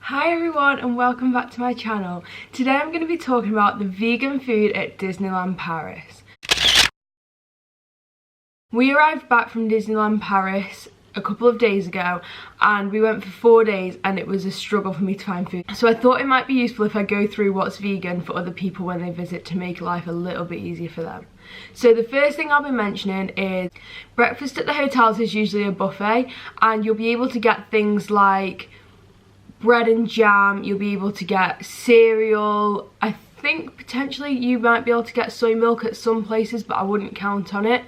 Hi everyone and welcome back to my channel. Today I'm going to be talking about the vegan food at Disneyland Paris. We arrived back from Disneyland Paris a couple of days ago and we went for 4 days and it was a struggle for me to find food. So I thought it might be useful if I go through what's vegan for other people when they visit to make life a little bit easier for them. So the first thing I'll be mentioning is breakfast at the hotels is usually a buffet and you'll be able to get things like bread and jam, you'll be able to get cereal. I think potentially you might be able to get soy milk at some places, but I wouldn't count on it.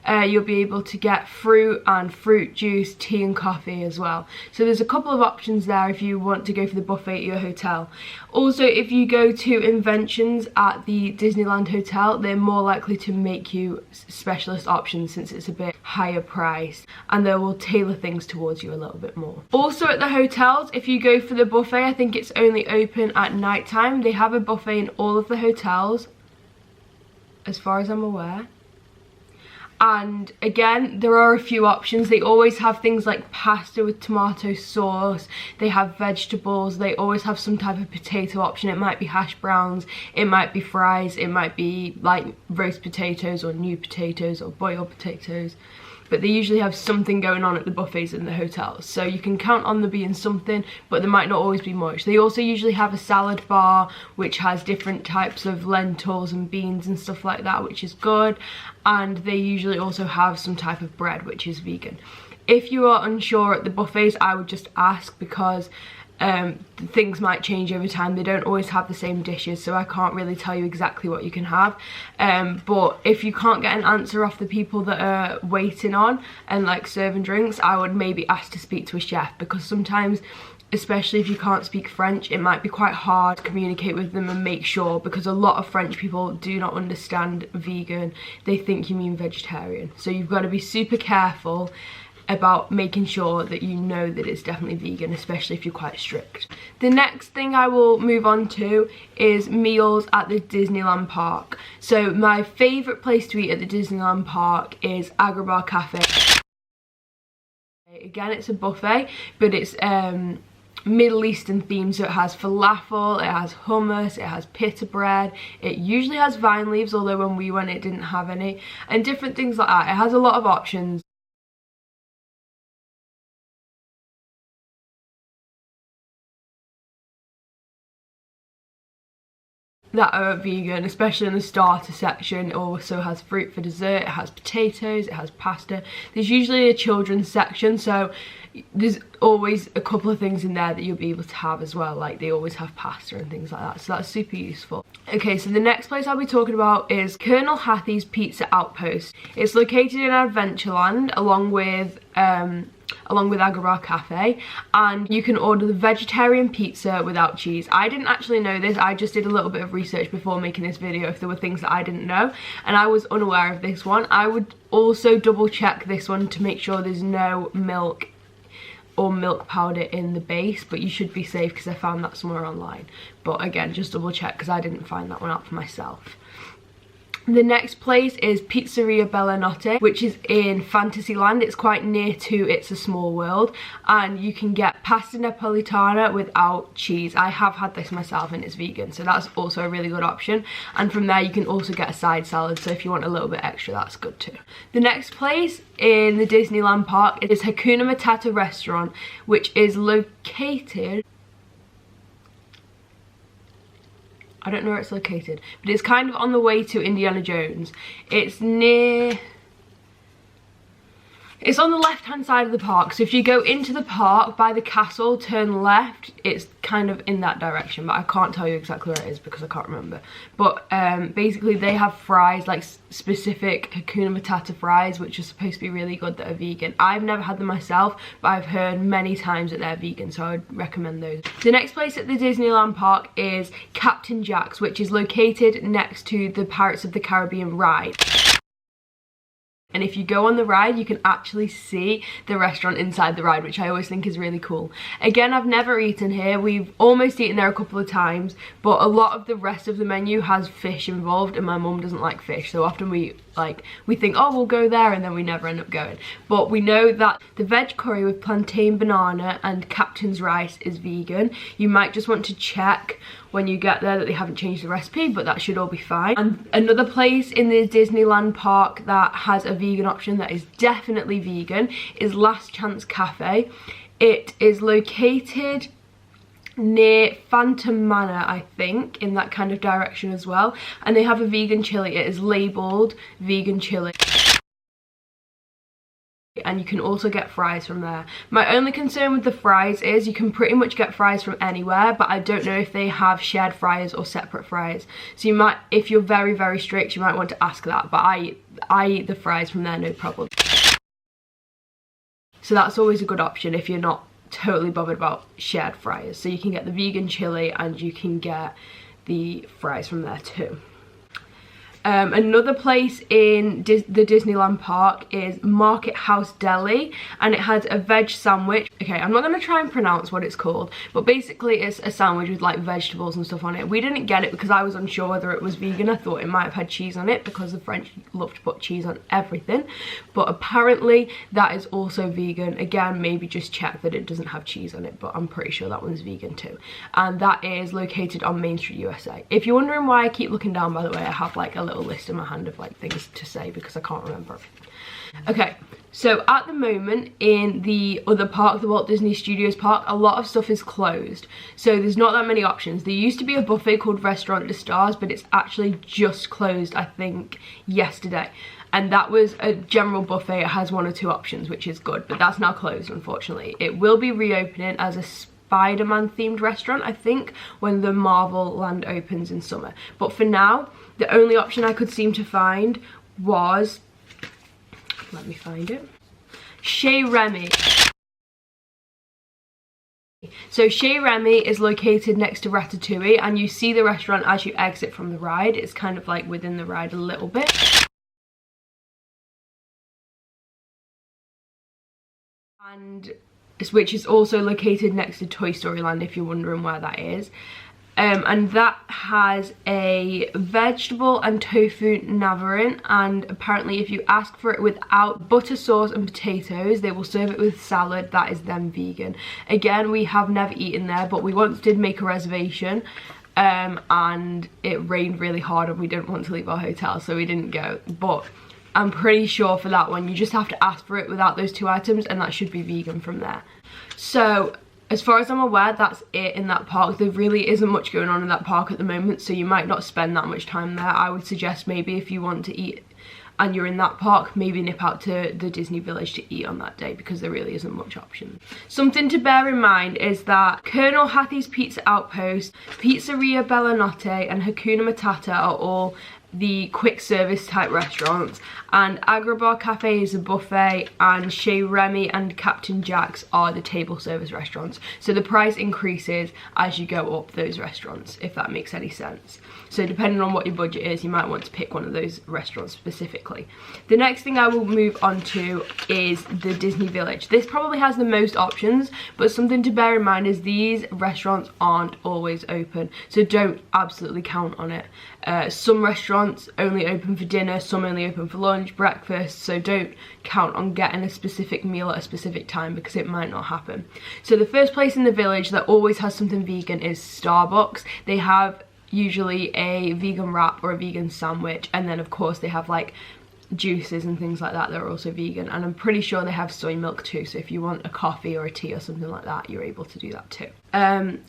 You'll be able to get fruit and fruit juice, tea and coffee as well. So there's a couple of options there if you want to go for the buffet at your hotel. Also, if you go to Inventions at the Disneyland Hotel, they're more likely to make you specialist options since it's a bit higher price and they will tailor things towards you a little bit more. Also at the hotels, if you go for the buffet, I think it's only open at night time. They have a buffet in all of the hotels as far as I'm aware. And again, there are a few options. They always have things like pasta with tomato sauce, they have vegetables, they always have some type of potato option. It might be hash browns, it might be fries, it might be like roast potatoes or new potatoes or boiled potatoes. But they usually have something going on at the buffets in the hotels. So you can count on there being something, but there might not always be much. They also usually have a salad bar, which has different types of lentils and beans and stuff like that, which is good. And they usually also have some type of bread, which is vegan. If you are unsure at the buffets, I would just ask because things might change over time. They don't always have the same dishes, so I can't really tell you exactly what you can have. But if you can't get an answer off the people that are waiting on and like serving drinks, I would maybe ask to speak to a chef, because sometimes, especially if you can't speak French, it might be quite hard to communicate with them and make sure, because a lot of French people do not understand vegan. They think you mean vegetarian. So you've got to be super careful about making sure that you know that it's definitely vegan, especially if you're quite strict. The next thing I will move on to is meals at the Disneyland Park. So my favourite place to eat at the Disneyland Park is Agrabah Cafe. Again, it's a buffet, but it's Middle Eastern themed, so it has falafel, it has hummus, it has pita bread, it usually has vine leaves, although when we went it didn't have any, and different things like that. It has a lot of options. That are vegan, especially in the starter section. It also has fruit for dessert, it has potatoes, it has pasta. There's usually a children's section, so there's always a couple of things in there that you'll be able to have as well, like they always have pasta and things like that, so that's super useful. Okay, so the next place I'll be talking about is Colonel Hattie's Pizza Outpost. It's located in Adventureland along with Agrabah Cafe, and you can order the vegetarian pizza without cheese. I didn't actually know this, I just did a little bit of research before making this video if there were things that I didn't know, and I was unaware of this one. I would also double check this one to make sure there's no milk or milk powder in the base, but you should be safe because I found that somewhere online. But again, just double check because I didn't find that one out for myself. The next place is Pizzeria Bellanotte, which is in Fantasyland. It's quite near to It's a Small World, and you can get pasta napolitana without cheese. I have had this myself and it's vegan, so that's also a really good option. And from there you can also get a side salad, so if you want a little bit extra, that's good too. The next place in the Disneyland Park is Hakuna Matata Restaurant, which is located, I don't know where it's located, but it's kind of on the way to Indiana Jones. It's on the left hand side of the park, so if you go into the park by the castle, turn left, it's kind of in that direction, but I can't tell you exactly where it is because I can't remember. But basically they have fries, like specific Hakuna Matata fries, which are supposed to be really good, that are vegan. I've never had them myself, but I've heard many times that they're vegan, so I would recommend those. The next place at the Disneyland Park is Captain Jack's, which is located next to the Pirates of the Caribbean ride. And if you go on the ride, you can actually see the restaurant inside the ride, which I always think is really cool. Again, I've never eaten here. We've almost eaten there a couple of times, but a lot of the rest of the menu has fish involved, and my mum doesn't like fish. So often we think, oh, we'll go there, and then we never end up going. But we know that the veg curry with plantain, banana, and captain's rice is vegan. You might just want to check when you get there that they haven't changed the recipe, but that should all be fine. And another place in the Disneyland park that has a vegan option that is definitely vegan is Last Chance Cafe. It is located near Phantom Manor, I think, in that kind of direction as well, and they have a vegan chili. It is labelled vegan chili, and you can also get fries from there. My only concern with the fries is you can pretty much get fries from anywhere, but I don't know if they have shared fries or separate fries. So you might, if you're very, very strict, you might want to ask that, but I eat the fries from there, no problem. So that's always a good option if you're not totally bothered about shared fries. So you can get the vegan chili and you can get the fries from there too. Another place in the Disneyland park is Market House Deli, and it has a veg sandwich. Okay, I'm not going to try and pronounce what it's called, but basically it's a sandwich with like vegetables and stuff on it. We didn't get it because I was unsure whether it was vegan. I thought it might have had cheese on it because the French love to put cheese on everything, but apparently that is also vegan. Again, maybe just check that it doesn't have cheese on it, but I'm pretty sure that one's vegan too. And that is located on Main Street, USA. If you're wondering why I keep looking down, by the way, I have like a little list in my hand of like things to say because I can't remember. Okay, so at the moment in the other park, the Walt Disney Studios park, a lot of stuff is closed, so there's not that many options. There used to be a buffet called Restaurant des Stars, but it's actually just closed, I think, yesterday, and that was a general buffet. It has 1 or 2 options, which is good, but that's now closed, unfortunately. It will be reopening as a Spider-Man themed restaurant, I think, when the Marvel land opens in summer. But for now, the only option I could seem to find was, let me find it, Chez Remy. So Chez Remy is located next to Ratatouille, and you see the restaurant as you exit from the ride. It's kind of like within the ride a little bit. And which is also located next to Toy Story Land, if you're wondering where that is. And that has a vegetable and tofu navarin, and apparently if you ask for it without butter sauce and potatoes, they will serve it with salad. That is then vegan. Again, we have never eaten there, but we once did make a reservation, and it rained really hard and we didn't want to leave our hotel, so we didn't go. But I'm pretty sure for that one you just have to ask for it without those 2 items, and that should be vegan from there. So as far as I'm aware, that's it in that park. There really isn't much going on in that park at the moment, so you might not spend that much time there. I would suggest maybe if you want to eat and you're in that park, maybe nip out to the Disney Village to eat on that day, because there really isn't much option. Something to bear in mind is that Colonel Hattie's Pizza Outpost, Pizzeria Bellanotte, and Hakuna Matata are all the quick service type restaurants, and Agrabah Cafe is a buffet, and Chez Remy and Captain Jack's are the table service restaurants. So the price increases as you go up those restaurants, if that makes any sense. So depending on what your budget is, you might want to pick one of those restaurants specifically. The next thing I will move on to is the Disney Village. This probably has the most options, but something to bear in mind is these restaurants aren't always open, so don't absolutely count on it. Some restaurants only open for dinner, some only open for lunch, breakfast, so don't count on getting a specific meal at a specific time because it might not happen. So the first place in the village that always has something vegan is Starbucks. They have usually a vegan wrap or a vegan sandwich, and then of course they have like juices and things like that that are also vegan, and I'm pretty sure they have soy milk too, so if you want a coffee or a tea or something like that, you're able to do that too.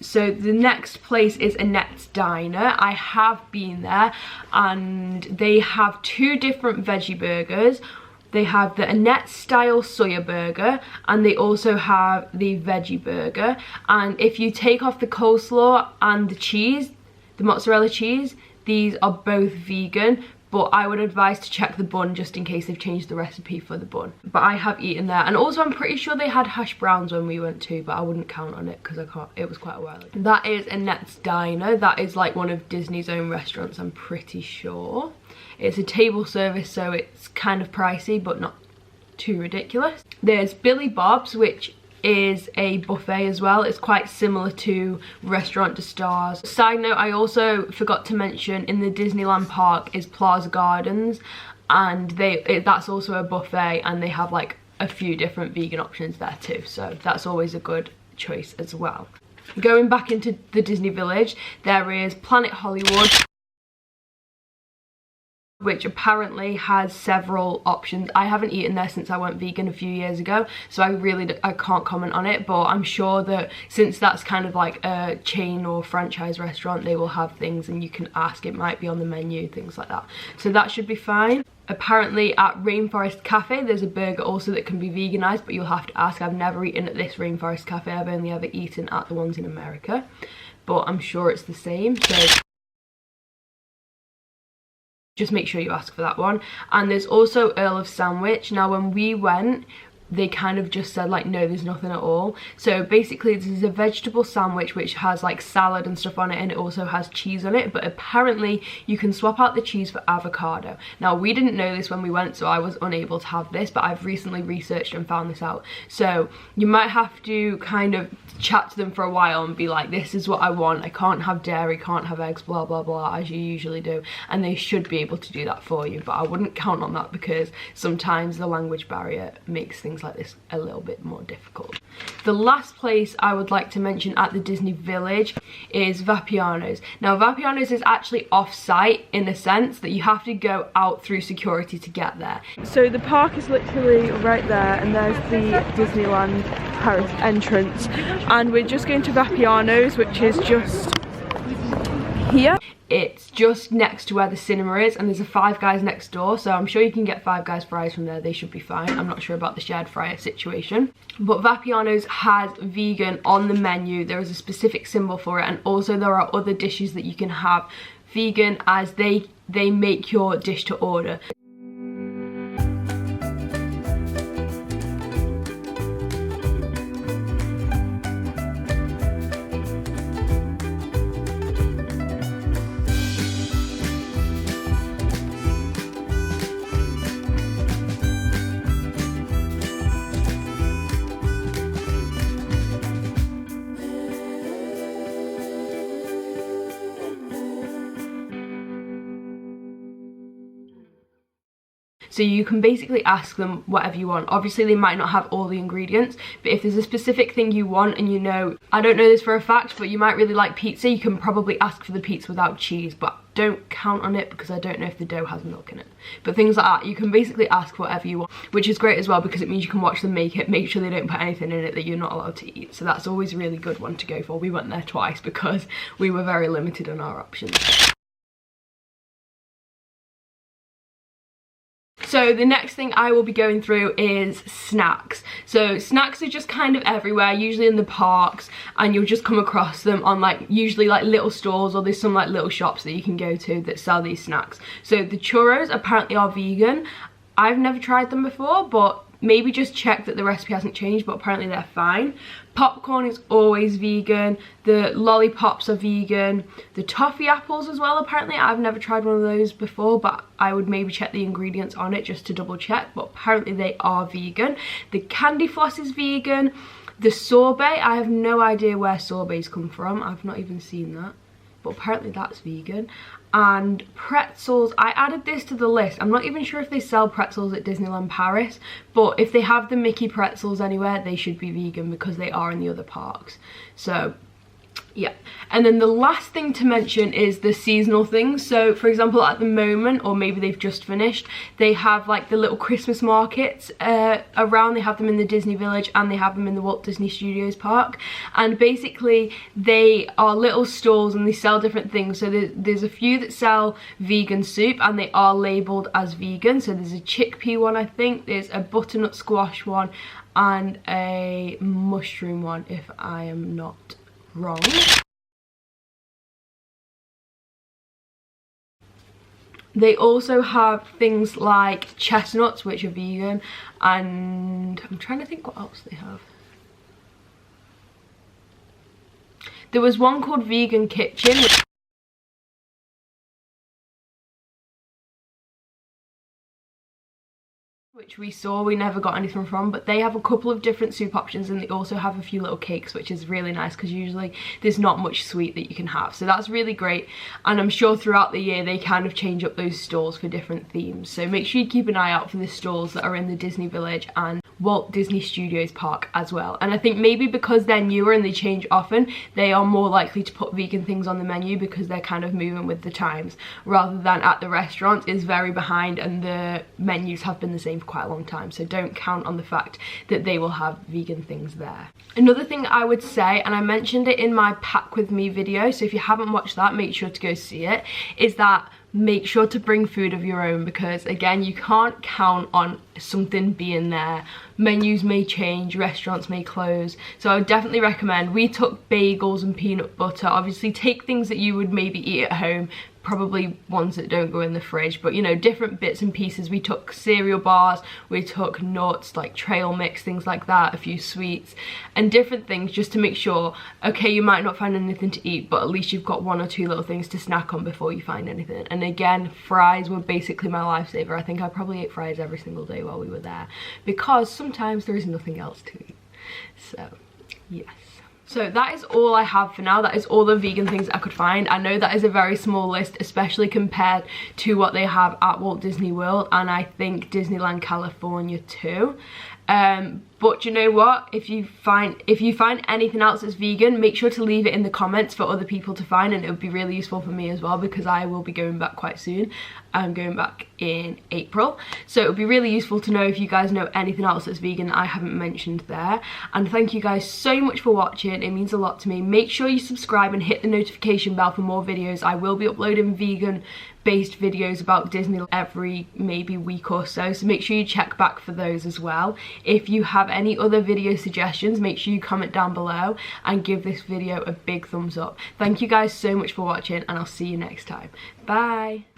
So the next place is Annette's Diner. I have been there, and they have 2 different veggie burgers. They have the Annette style soya burger, and they also have the veggie burger, and if you take off the coleslaw and the cheese, the mozzarella cheese, these are both vegan, but I would advise to check the bun just in case they've changed the recipe for the bun. But I have eaten there, and also I'm pretty sure they had hash browns when we went too, but I wouldn't count on it because I can't, it was quite a while ago. That is Annette's Diner. That is like one of Disney's own restaurants, I'm pretty sure. It's a table service, so it's kind of pricey but not too ridiculous. There's Billy Bob's, which is a buffet as well. It's quite similar to Restaurant de Stars. Side note, I also forgot to mention in the Disneyland park is Plaza Gardens, and that's also a buffet, and they have like a few different vegan options there too, so that's always a good choice as well. Going back into the Disney Village, there is Planet Hollywood, which apparently has several options. I haven't eaten there since I went vegan a few years ago, so I can't comment on it, but I'm sure that since that's kind of like a chain or franchise restaurant, they will have things and you can ask, it might be on the menu, things like that. So that should be fine. Apparently at Rainforest Cafe there's a burger also that can be veganized, but you'll have to ask. I've never eaten at this Rainforest Cafe, I've only ever eaten at the ones in America, but I'm sure it's the same, so just make sure you ask for that one. And there's also Earl of Sandwich. Now when we went, they kind of just said like, no, there's nothing at all. So basically this is a vegetable sandwich which has like salad and stuff on it, and it also has cheese on it, but apparently you can swap out the cheese for avocado. Now we didn't know this when we went, so I was unable to have this, but I've recently researched and found this out. So you might have to kind of chat to them for a while and be like, this is what I want, I can't have dairy, can't have eggs, blah blah blah, as you usually do, and they should be able to do that for you, but I wouldn't count on that because sometimes the language barrier makes things like this a little bit more difficult. The last place I would like to mention at the Disney Village is Vapiano's. Now Vapiano's is actually off-site in a sense that you have to go out through security to get there. So the park is literally right there, and there's the Disneyland Paris entrance, and we're just going to Vapiano's, which is just here. It's just next to where the cinema is, and there's a Five Guys next door, so I'm sure you can get Five Guys fries from there. They should be fine. I'm not sure about the shared fryer situation, but Vapiano's has vegan on the menu. There is a specific symbol for it, and also there are other dishes that you can have vegan as they make your dish to order. So you can basically ask them whatever you want. Obviously they might not have all the ingredients, but if there's a specific thing you want and you know, I don't know this for a fact, but you might really like pizza, you can probably ask for the pizza without cheese, but don't count on it because I don't know if the dough has milk in it. But things like that, you can basically ask for whatever you want, which is great as well because it means you can watch them make it, make sure they don't put anything in it that you're not allowed to eat. So that's always a really good one to go for. We went there twice because we were very limited on our options. So the next thing I will be going through is snacks. So snacks are just kind of everywhere, usually in the parks, and you'll just come across them on like usually like little stores, or there's some like little shops that you can go to that sell these snacks. So the churros apparently are vegan. I've never tried them before, but maybe just check that the recipe hasn't changed, but apparently they're fine. Popcorn is always vegan. The lollipops are vegan. The toffee apples as well, apparently. I've never tried one of those before, but I would maybe check the ingredients on it just to double check, but apparently they are vegan. The candy floss is vegan. The sorbet, I have no idea where sorbets come from. I've not even seen that, but apparently that's vegan. And pretzels, I added this to the list. I'm not even sure if they sell pretzels at Disneyland Paris, but if they have the Mickey pretzels anywhere, they should be vegan because they are in the other parks. So yeah. And then the last thing to mention is the seasonal things. So for example, at the moment, or maybe they've just finished, they have like the little Christmas markets around. They have them in the Disney Village and they have them in the Walt Disney Studios park, and basically they are little stalls and they sell different things. So there's a few that sell vegan soup and they are labelled as vegan. So there's a chickpea one, I think, there's a butternut squash one, and a mushroom one, if I am not wrong. They also have things like chestnuts, which are vegan, and I'm trying to think what else they have. There was one called Vegan Kitchen, which we saw, we never got anything from, but they have a couple of different soup options, and they also have a few little cakes, which is really nice because usually there's not much sweet that you can have, so that's really great. And I'm sure throughout the year they kind of change up those stalls for different themes, so make sure you keep an eye out for the stalls that are in the Disney Village and Walt Disney Studios Park as well. And I think maybe because they're newer and they change often, they are more likely to put vegan things on the menu because they're kind of moving with the times, rather than at the restaurant is very behind and the menus have been the same for quite a long time, so don't count on the fact that they will have vegan things there. Another thing I would say, and I mentioned it in my pack with me video, so if you haven't watched that, make sure to go see it, is that make sure to bring food of your own, because again, you can't count on something being there. Menus may change, restaurants may close, so I would definitely recommend. We took bagels and peanut butter. Obviously take things that you would maybe eat at home, probably ones that don't go in the fridge, but you know, different bits and pieces. We took cereal bars, we took nuts like trail mix, things like that, a few sweets and different things, just to make sure, okay, you might not find anything to eat, but at least you've got one or two little things to snack on before you find anything. And again, fries were basically my lifesaver. I think I probably ate fries every single day while we were there, because sometimes there is nothing else to eat. So yes. So that is all I have for now. That is all the vegan things I could find. I know that is a very small list, especially compared to what they have at Walt Disney World, and I think Disneyland California too. But you know what, if you find anything else that's vegan, make sure to leave it in the comments for other people to find, and it would be really useful for me as well, because I will be going back quite soon. I'm going back in April, so it would be really useful to know if you guys know anything else that's vegan that I haven't mentioned there. And thank you guys so much for watching, it means a lot to me. Make sure you subscribe and hit the notification bell for more videos. I will be uploading vegan based videos about Disney every maybe week or so, so make sure you check back for those as well. If you have any other video suggestions, make sure you comment down below and give this video a big thumbs up. Thank you guys so much for watching, and I'll see you next time. Bye.